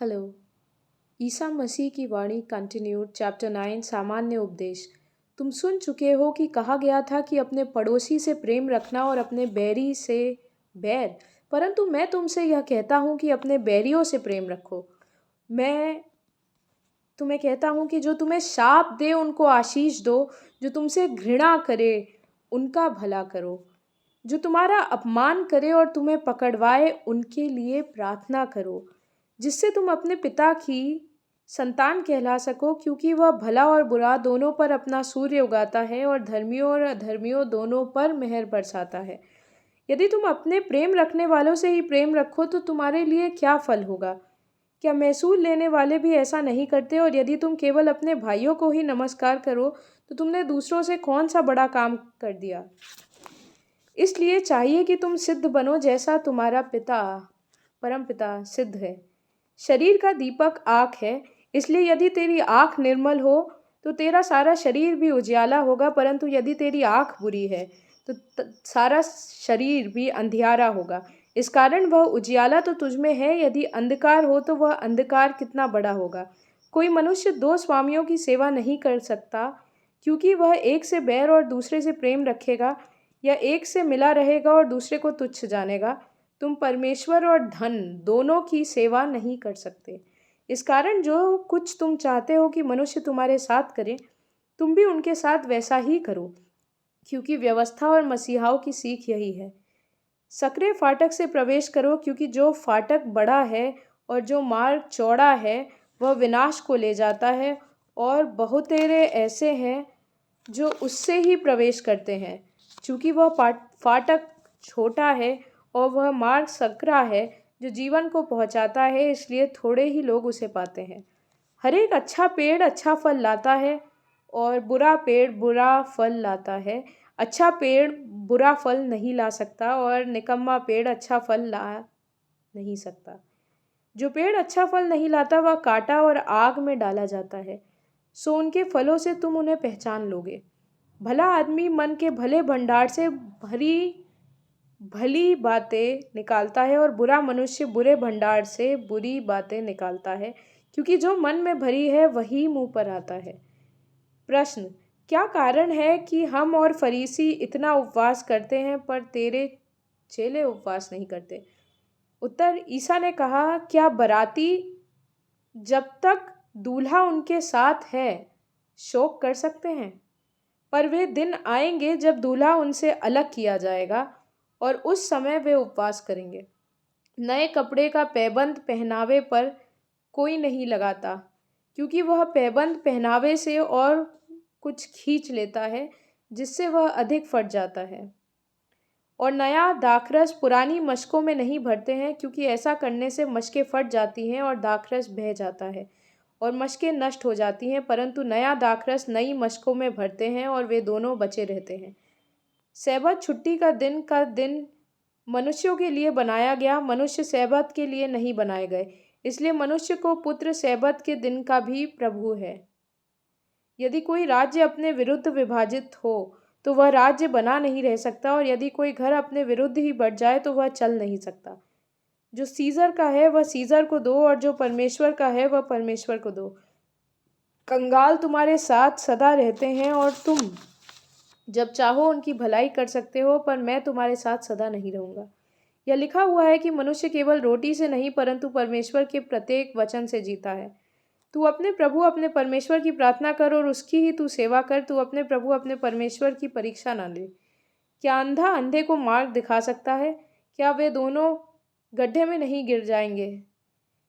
Hello. Isa Masih की वाणी continued chapter 9 सामान्य उपदेश। तुम सुन चुके हो कि कहा गया था कि अपने पड़ोसी से प्रेम रखना और अपने बैरी से बैर। परंतु मैं तुमसे यह कहता हूँ कि अपने बैरियों से प्रेम रखो। मैं तुम्हें कहता हूँ कि जो तुम्हें शाप दे उनको आशीष दो, जो तुमसे घृणा करे उनका भला करो, जो तुम्हारा अपमान करे और तुम्हें पकड़वाए उनके लिए प्रार्थना करो, जिससे तुम अपने पिता की संतान कहला सको, क्योंकि वह भला और बुरा दोनों पर अपना सूर्य उगाता है और धर्मियों और अधर्मियों दोनों पर मेहर बरसाता है। यदि तुम अपने प्रेम रखने वालों से ही प्रेम रखो तो तुम्हारे लिए क्या फल होगा? क्या महसूल लेने वाले भी ऐसा नहीं करते? और यदि तुम केवल अपने भाइयों को ही नमस्कार करो तो तुमने दूसरों से कौन सा बड़ा काम कर दिया? इसलिए चाहिए कि तुम सिद्ध बनो जैसा तुम्हारा पिता परम पिता सिद्ध है। शरीर का दीपक आँख है, इसलिए यदि तेरी आँख निर्मल हो तो तेरा सारा शरीर भी उजियाला होगा, परंतु यदि तेरी आँख बुरी है तो सारा शरीर भी अंधियारा होगा। इस कारण वह उजियाला तो तुझमें है, यदि अंधकार हो तो वह अंधकार कितना बड़ा होगा। कोई मनुष्य दो स्वामियों की सेवा नहीं कर सकता, क्योंकि वह एक से बैर और दूसरे से प्रेम रखेगा, या एक से मिला रहेगा और दूसरे को तुच्छ जानेगा। तुम परमेश्वर और धन दोनों की सेवा नहीं कर सकते। इस कारण जो कुछ तुम चाहते हो कि मनुष्य तुम्हारे साथ करे, तुम भी उनके साथ वैसा ही करो, क्योंकि व्यवस्था और मसीहाओं की सीख यही है। सकरे फाटक से प्रवेश करो, क्योंकि जो फाटक बड़ा है और जो मार्ग चौड़ा है वह विनाश को ले जाता है, और बहुतेरे ऐसे हैं जो उससे ही प्रवेश करते हैं। चूँकि वह फाटक छोटा है और वह मार्ग सकरा है जो जीवन को पहुंचाता है, इसलिए थोड़े ही लोग उसे पाते हैं। हर एक अच्छा पेड़ अच्छा फल लाता है और बुरा पेड़ बुरा फल लाता है। अच्छा पेड़ बुरा फल नहीं ला सकता और निकम्मा पेड़ अच्छा फल ला नहीं सकता। जो पेड़ अच्छा फल नहीं लाता वह काटा और आग में डाला जाता है। सो उनके फलों से तुम उन्हें पहचान लोगे। भला आदमी मन के भले भंडार से भरी भली बातें निकालता है और बुरा मनुष्य बुरे भंडार से बुरी बातें निकालता है, क्योंकि जो मन में भरी है वही मुंह पर आता है। प्रश्न: क्या कारण है कि हम और फरीसी इतना उपवास करते हैं पर तेरे चेले उपवास नहीं करते? उत्तर: ईसा ने कहा, क्या बराती जब तक दूल्हा उनके साथ है शोक कर सकते हैं? पर वे दिन आएंगे जब दूल्हा उनसे अलग किया जाएगा और उस समय वे उपवास करेंगे। नए कपड़े का पैबंद पहनावे पर कोई नहीं लगाता, क्योंकि वह पैबंद पहनावे से और कुछ खींच लेता है, जिससे वह अधिक फट जाता है। और नया दाखरस पुरानी मशकों में नहीं भरते हैं, क्योंकि ऐसा करने से मशकें फट जाती हैं और दाखरस बह जाता है और मशकें नष्ट हो जाती हैं, परंतु नया दाखरस नई मशकों में भरते हैं और वे दोनों बचे रहते हैं। सैबत छुट्टी का दिन मनुष्यों के लिए बनाया गया, मनुष्य सैबत के लिए नहीं बनाए गए, इसलिए मनुष्य को पुत्र सैबत के दिन का भी प्रभु है। यदि कोई राज्य अपने विरुद्ध विभाजित हो तो वह राज्य बना नहीं रह सकता, और यदि कोई घर अपने विरुद्ध ही बढ़ जाए तो वह चल नहीं सकता। जो सीजर का है वह सीजर को दो, और जो परमेश्वर का है वह परमेश्वर को दो। कंगाल तुम्हारे साथ सदा रहते हैं और तुम जब चाहो उनकी भलाई कर सकते हो, पर मैं तुम्हारे साथ सदा नहीं रहूंगा। यह लिखा हुआ है कि मनुष्य केवल रोटी से नहीं परंतु परमेश्वर के प्रत्येक वचन से जीता है। तू अपने प्रभु अपने परमेश्वर की प्रार्थना कर और उसकी ही तू सेवा कर। तू अपने प्रभु अपने परमेश्वर की परीक्षा ना ले। क्या अंधा अंधे को मार्ग दिखा सकता है? क्या वे दोनों गड्ढे में नहीं गिर जाएंगे?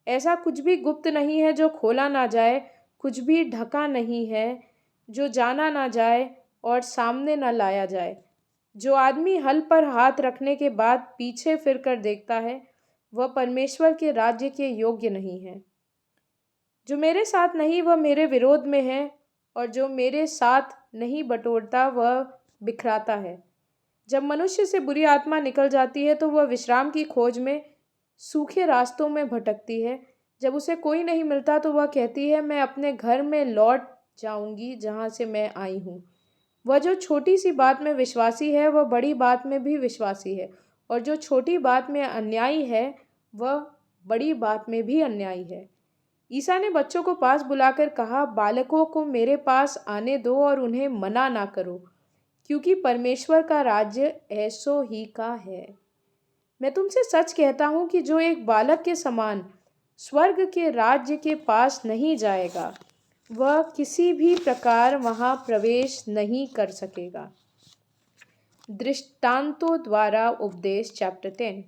ऐसा कुछ भी गुप्त नहीं है जो खोला ना जाए, कुछ भी ढका नहीं है जो जाना ना जाए और सामने ना लाया जाए। जो आदमी हल पर हाथ रखने के बाद पीछे फिरकर देखता है, वह परमेश्वर के राज्य के योग्य नहीं है। जो मेरे साथ नहीं वह मेरे विरोध में है, और जो मेरे साथ नहीं बटोरता वह बिखराता है। जब मनुष्य से बुरी आत्मा निकल जाती है तो वह विश्राम की खोज में सूखे रास्तों में भटकती है। जब उसे कोई नहीं मिलता तो वह कहती है, मैं अपने घर में लौट जाऊंगी जहाँ से मैं आई हूँ। वह जो छोटी सी बात में विश्वासी है वह बड़ी बात में भी विश्वासी है, और जो छोटी बात में अन्यायी है वह बड़ी बात में भी अन्यायी है। ईसा ने बच्चों को पास बुलाकर कहा, बालकों को मेरे पास आने दो और उन्हें मना ना करो, क्योंकि परमेश्वर का राज्य ऐसो ही का है। मैं तुमसे सच कहता हूं कि जो एक बालक के समान स्वर्ग के राज्य के पास नहीं जाएगा, वह किसी भी प्रकार वहां प्रवेश नहीं कर सकेगा। दृष्टांतों द्वारा उपदेश, चैप्टर 10।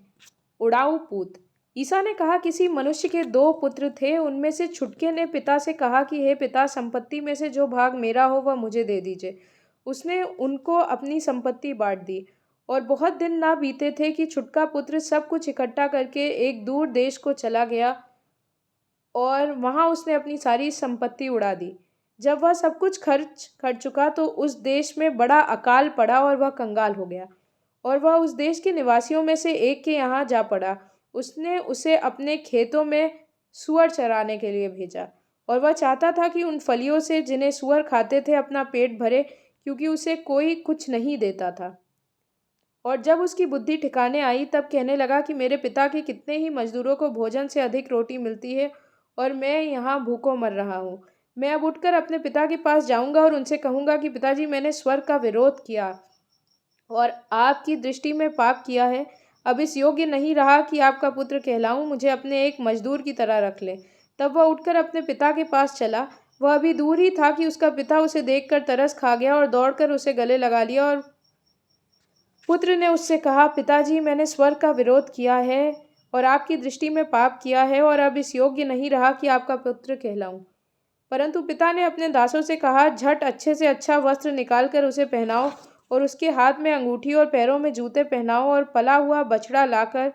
उड़ाऊ पूत। ईसा ने कहा, किसी मनुष्य के 2 पुत्र थे। उनमें से छुटके ने पिता से कहा कि हे पिता, संपत्ति में से जो भाग मेरा हो वह मुझे दे दीजिए। उसने उनको अपनी संपत्ति बांट दी। और बहुत दिन ना बीते थे कि छुटका पुत्र सब कुछ इकट्ठा करके एक दूर देश को चला गया और वहां उसने अपनी सारी संपत्ति उड़ा दी। जब वह सब कुछ खर्च कर चुका तो उस देश में बड़ा अकाल पड़ा और वह कंगाल हो गया। और वह उस देश के निवासियों में से एक के यहाँ जा पड़ा। उसने उसे अपने खेतों में सूअर चराने के लिए भेजा। और वह चाहता था कि उन फलियों से जिन्हें सूअर खाते थे अपना पेट भरे, क्योंकि उसे कोई कुछ नहीं देता था। और जब उसकी बुद्धि ठिकाने आई तब कहने लगा कि मेरे पिता के कितने ही मजदूरों को भोजन से अधिक रोटी मिलती है और मैं यहाँ भूखों मर रहा हूँ। मैं अब उठकर अपने पिता के पास जाऊँगा और उनसे कहूँगा कि पिताजी, मैंने स्वर्ग का विरोध किया और आपकी दृष्टि में पाप किया है। अब इस योग्य नहीं रहा कि आपका पुत्र कहलाऊं। मुझे अपने एक मजदूर की तरह रख ले। तब वह उठकर अपने पिता के पास चला। वह अभी दूर ही था कि उसका पिता उसे देखकर तरस खा गया और दौड़कर उसे गले लगा लिया। और पुत्र ने उससे कहा, पिताजी, मैंने स्वर्ग का विरोध किया है और आपकी दृष्टि में पाप किया है और अब इस योग्य नहीं रहा कि आपका पुत्र कहलाऊं। परंतु पिता ने अपने दासों से कहा, झट अच्छे से अच्छा वस्त्र निकालकर उसे पहनाओ और उसके हाथ में अंगूठी और पैरों में जूते पहनाओ और पला हुआ बछड़ा लाकर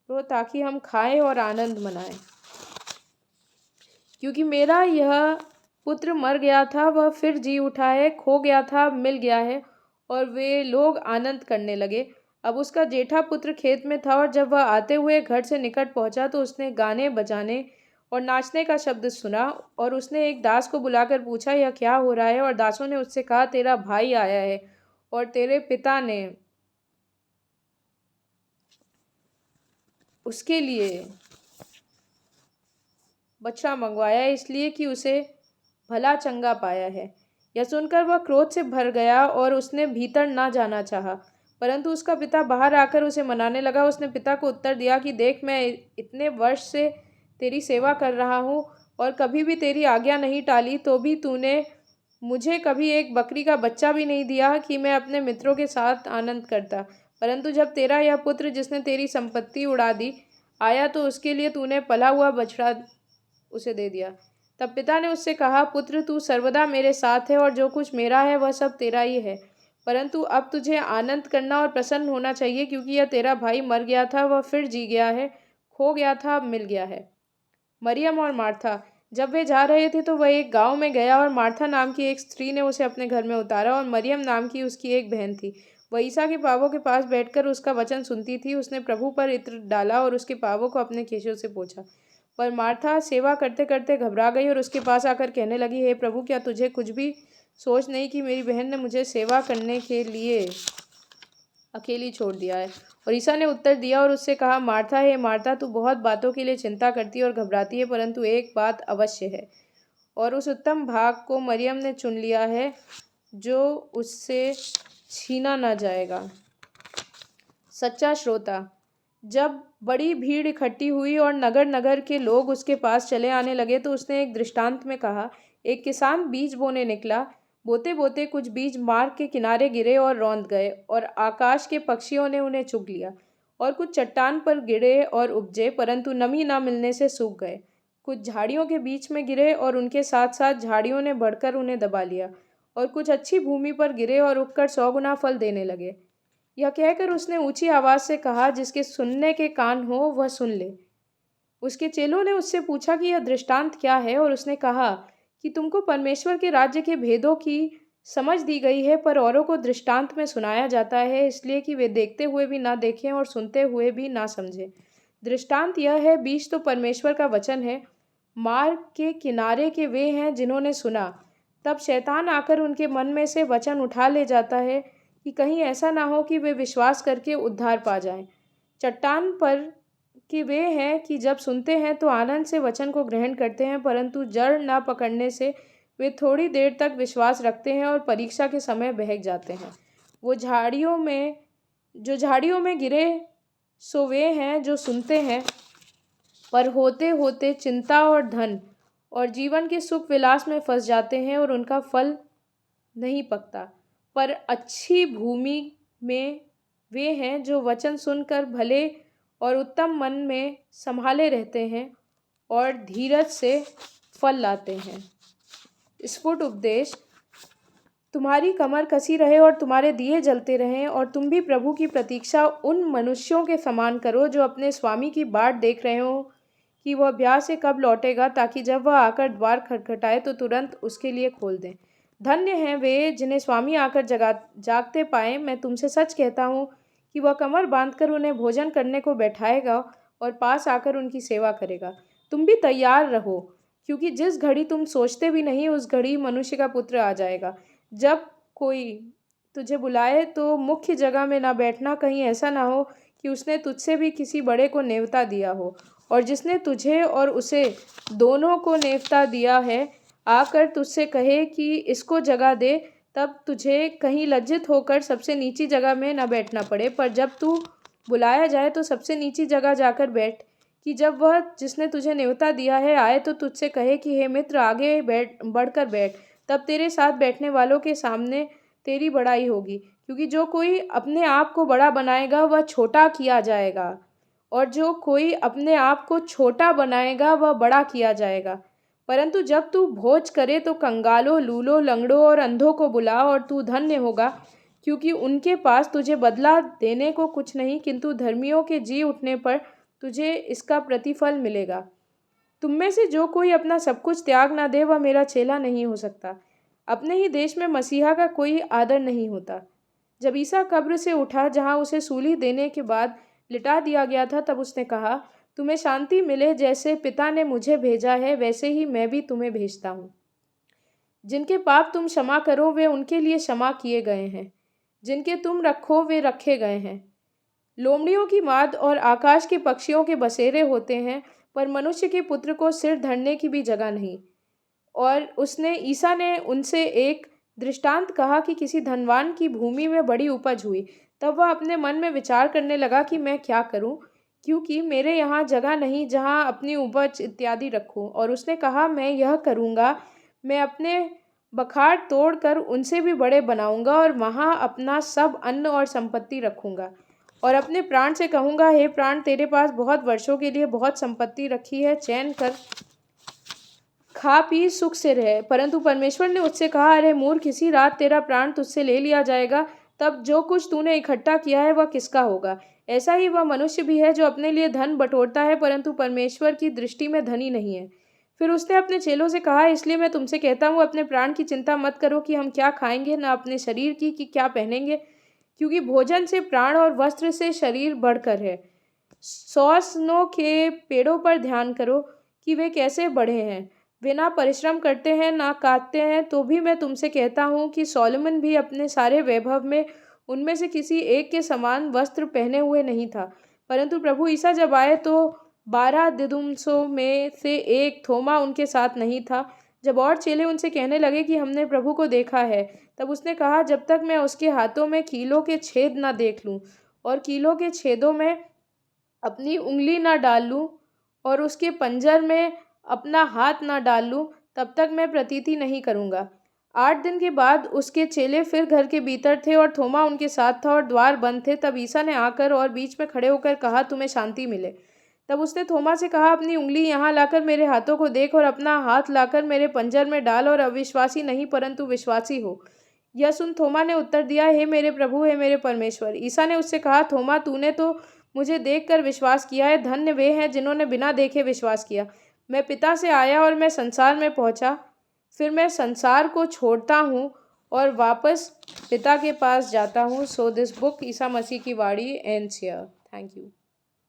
दो, ताकि हम खाएं और आनंद मनाएं। क्योंकि मेरा यह पुत्र मर गया था, वह फिर जी उठा है, खो गया था, मिल गया है। और वे लोग आनंद करने लगे। अब उसका जेठा पुत्र खेत में था और जब वह आते हुए घर से निकट पहुंचा तो उसने गाने बजाने और नाचने का शब्द सुना। और उसने एक दास को बुलाकर पूछा, यह क्या हो रहा है? और दासों ने उससे कहा, तेरा भाई आया है और तेरे पिता ने उसके लिए बछड़ा मंगवाया, इसलिए कि उसे भला चंगा पाया है। यह सुनकर वह क्रोध से भर गया और उसने भीतर ना जाना चाहा। परंतु उसका पिता बाहर आकर उसे मनाने लगा। उसने पिता को उत्तर दिया कि देख, मैं इतने वर्ष से तेरी सेवा कर रहा हूँ और कभी भी तेरी आज्ञा नहीं टाली, तो भी तूने मुझे कभी एक बकरी का बच्चा भी नहीं दिया कि मैं अपने मित्रों के साथ आनंद करता। परंतु जब तेरा यह पुत्र जिसने तेरी संपत्ति उड़ा दी आया तो उसके लिए तूने पला हुआ बछड़ा उसे दे दिया। तब पिता ने उससे कहा, पुत्र, तू सर्वदा मेरे साथ है और जो कुछ मेरा है वह सब तेरा ही है। परंतु अब तुझे आनंद करना और प्रसन्न होना चाहिए, क्योंकि यह तेरा भाई मर गया था, वह फिर जी गया है, खो गया था, अब मिल गया है। मरियम और मार्था। जब वे जा रहे थे तो वह एक गांव में गया और मार्था नाम की एक स्त्री ने उसे अपने घर में उतारा और मरियम नाम की उसकी एक बहन थी। वह ईसा के पांवों के पास बैठकर उसका वचन सुनती थी। उसने प्रभु पर इत्र डाला और उसके पांवों को अपने केशों से पोंछा। पर मार्था सेवा करते करते घबरा गई और उसके पास आकर कहने लगी, हे प्रभु, क्या तुझे कुछ भी सोच नहीं कि मेरी बहन ने मुझे सेवा करने के लिए अकेली छोड़ दिया है? और ईसा ने उत्तर दिया और उससे कहा, मार्था, हे मार्था, तू बहुत बातों के लिए चिंता करती है और घबराती है, परंतु एक बात अवश्य है और उस उत्तम भाग को मरियम ने चुन लिया है जो उससे छीना न जाएगा। सच्चा श्रोता। जब बड़ी भीड़ इकट्ठी हुई और नगर नगर के लोग उसके पास चले आने लगे तो उसने एक दृष्टांत में कहा, एक किसान बीज बोने निकला। बोते बोते कुछ बीज मार्ग के किनारे गिरे और रौंद गए और आकाश के पक्षियों ने उन्हें चुग लिया। और कुछ चट्टान पर गिरे और उपजे, परंतु नमी ना मिलने से सूख गए। कुछ झाड़ियों के बीच में गिरे और उनके साथ साथ झाड़ियों ने बढ़कर उन्हें दबा लिया। और कुछ अच्छी भूमि पर गिरे और उगकर 100 गुना फल देने लगे। यह कहकर उसने ऊंची आवाज से कहा, जिसके सुनने के कान हो वह सुन ले। उसके चेलों ने उससे पूछा कि यह दृष्टांत क्या है? और उसने कहा कि तुमको परमेश्वर के राज्य के भेदों की समझ दी गई है, पर औरों को दृष्टांत में सुनाया जाता है, इसलिए कि वे देखते हुए भी ना देखें और सुनते हुए भी ना समझें। दृष्टांत यह है, बीज तो परमेश्वर का वचन है। मार्ग के किनारे के वे हैं जिन्होंने सुना। तब शैतान आकर उनके मन में से वचन उठा ले जाता है कि कहीं ऐसा ना हो कि वे विश्वास करके उद्धार पा जाएं। चट्टान पर कि वे हैं कि जब सुनते हैं तो आनंद से वचन को ग्रहण करते हैं, परंतु जड़ न पकड़ने से वे थोड़ी देर तक विश्वास रखते हैं और परीक्षा के समय बहक जाते हैं। जो झाड़ियों में गिरे सो वे हैं जो सुनते हैं, पर होते होते चिंता और धन और जीवन के सुख विलास में फंस जाते हैं और उनका फल नहीं पकता। पर अच्छी भूमि में वे हैं जो वचन सुनकर भले और उत्तम मन में संभाले रहते हैं और धीरज से फल लाते हैं। स्फुट उपदेश। तुम्हारी कमर कसी रहे और तुम्हारे दिए जलते रहें, और तुम भी प्रभु की प्रतीक्षा उन मनुष्यों के समान करो जो अपने स्वामी की बाट देख रहे हो कि वह ब्याह से कब लौटेगा, ताकि जब वह आकर द्वार खटखटाए तो तुरंत उसके लिए खोल दें। धन्य हैं वे जिन्हें स्वामी आकर जागते पाए। मैं तुमसे सच कहता हूँ कि वह कमर बांधकर उन्हें भोजन करने को बैठाएगा और पास आकर उनकी सेवा करेगा। तुम भी तैयार रहो, क्योंकि जिस घड़ी तुम सोचते भी नहीं उस घड़ी मनुष्य का पुत्र आ जाएगा। जब कोई तुझे बुलाए तो मुख्य जगह में ना बैठना, कहीं ऐसा ना हो कि उसने तुझसे भी किसी बड़े को नेवता दिया हो, और जिसने तुझे और उसे दोनों को नेवता दिया है आकर तुझसे कहे कि इसको जगह दे, तब तुझे कहीं लज्जित होकर सबसे नीची जगह में न बैठना पड़े। पर जब तू बुलाया जाए तो सबसे नीची जगह जाकर बैठ, कि जब वह जिसने तुझे न्योता दिया है आए तो तुझसे कहे कि हे मित्र, आगे बढ़कर बैठ। तब तेरे साथ बैठने वालों के सामने तेरी बड़ाई होगी, क्योंकि जो कोई अपने आप को बड़ा बनाएगा वह छोटा किया जाएगा, और जो कोई अपने आप को छोटा बनाएगा वह बड़ा किया जाएगा। परंतु जब तू भोज करे तो कंगालों, लूलों, लंगड़ों और अंधों को बुला, और तू धन्य होगा, क्योंकि उनके पास तुझे बदला देने को कुछ नहीं, किंतु धर्मियों के जी उठने पर तुझे इसका प्रतिफल मिलेगा। तुम में से जो कोई अपना सब कुछ त्याग ना दे वह मेरा चेला नहीं हो सकता। अपने ही देश में मसीहा का कोई आदर नहीं होता। जब ईसा कब्र से उठा जहाँ उसे सूली देने के बाद लिटा दिया गया था, तब उसने कहा, तुम्हें शांति मिले, जैसे पिता ने मुझे भेजा है वैसे ही मैं भी तुम्हें भेजता हूँ। जिनके पाप तुम क्षमा करो वे उनके लिए क्षमा किए गए हैं, जिनके तुम रखो वे रखे गए हैं। लोमड़ियों की माद और आकाश के पक्षियों के बसेरे होते हैं, पर मनुष्य के पुत्र को सिर धरने की भी जगह नहीं। और ईसा ने उनसे एक दृष्टांत कहा कि किसी धनवान की भूमि में बड़ी उपज हुई। तब वह अपने मन में विचार करने लगा कि मैं क्या करूं, क्योंकि मेरे यहाँ जगह नहीं जहाँ अपनी उपज इत्यादि रखूं। और उसने कहा, मैं यह करूँगा, मैं अपने बखार तोड़कर उनसे भी बड़े बनाऊंगा और वहाँ अपना सब अन्न और संपत्ति रखूंगा, और अपने प्राण से कहूँगा, हे प्राण, तेरे पास बहुत वर्षों के लिए बहुत संपत्ति रखी है, चैन कर खा पी सुख से रहे। परंतु परमेश्वर ने उससे कहा, अरे मूर्ख, इसी रात तेरा प्राण तुझसे ले लिया जाएगा। तब जो कुछ तूने इकट्ठा किया है वह किसका होगा? ऐसा ही वह मनुष्य भी है जो अपने लिए धन बटोरता है, परंतु परमेश्वर की दृष्टि में धनी नहीं है। फिर उसने अपने चेलों से कहा, इसलिए मैं तुमसे कहता हूँ, अपने प्राण की चिंता मत करो कि हम क्या खाएंगे, न अपने शरीर की कि क्या पहनेंगे, क्योंकि भोजन से प्राण और वस्त्र से शरीर बढ़कर है। सौसनों के पेड़ों पर ध्यान करो कि वे कैसे बढ़े हैं, वे ना परिश्रम करते हैं ना काटते हैं। तो भी मैं तुमसे कहता हूँ कि सोलोमन भी अपने सारे वैभव में उनमें से किसी एक के समान वस्त्र पहने हुए नहीं था। परंतु प्रभु ईसा जब आए तो 12 दिदुमसों में से एक थोमा उनके साथ नहीं था। जब और चेले उनसे कहने लगे कि हमने प्रभु को देखा है, तब उसने कहा, जब तक मैं उसके हाथों में कीलों के छेद ना देख लूँ और कीलों के छेदों में अपनी उंगली ना डाल लूँ और उसके पंजर में अपना हाथ ना डाल लूँ, तब तक मैं प्रतीति नहीं करूँगा। 8 दिन के बाद उसके चेले फिर घर के भीतर थे और थोमा उनके साथ था और द्वार बंद थे। तब ईसा ने आकर और बीच में खड़े होकर कहा, तुम्हें शांति मिले। तब उसने थोमा से कहा, अपनी उंगली यहाँ लाकर मेरे हाथों को देख, और अपना हाथ लाकर मेरे पंजर में डाल, और अविश्वासी नहीं परंतु विश्वासी हो। यह सुन थोमा ने उत्तर दिया, हे मेरे प्रभु, हे मेरे परमेश्वर। ईसा ने उससे कहा, थोमा, तूने तो मुझे देखकर विश्वास किया है, धन्य वे हैं जिन्होंने बिना देखे विश्वास किया। मैं पिता से आया और मैं संसार में पहुंचा, फिर मैं संसार को छोड़ता हूँ और वापस पिता के पास जाता हूँ। So this book Isa Masih की वाणी एंड्स हियर। Thank you.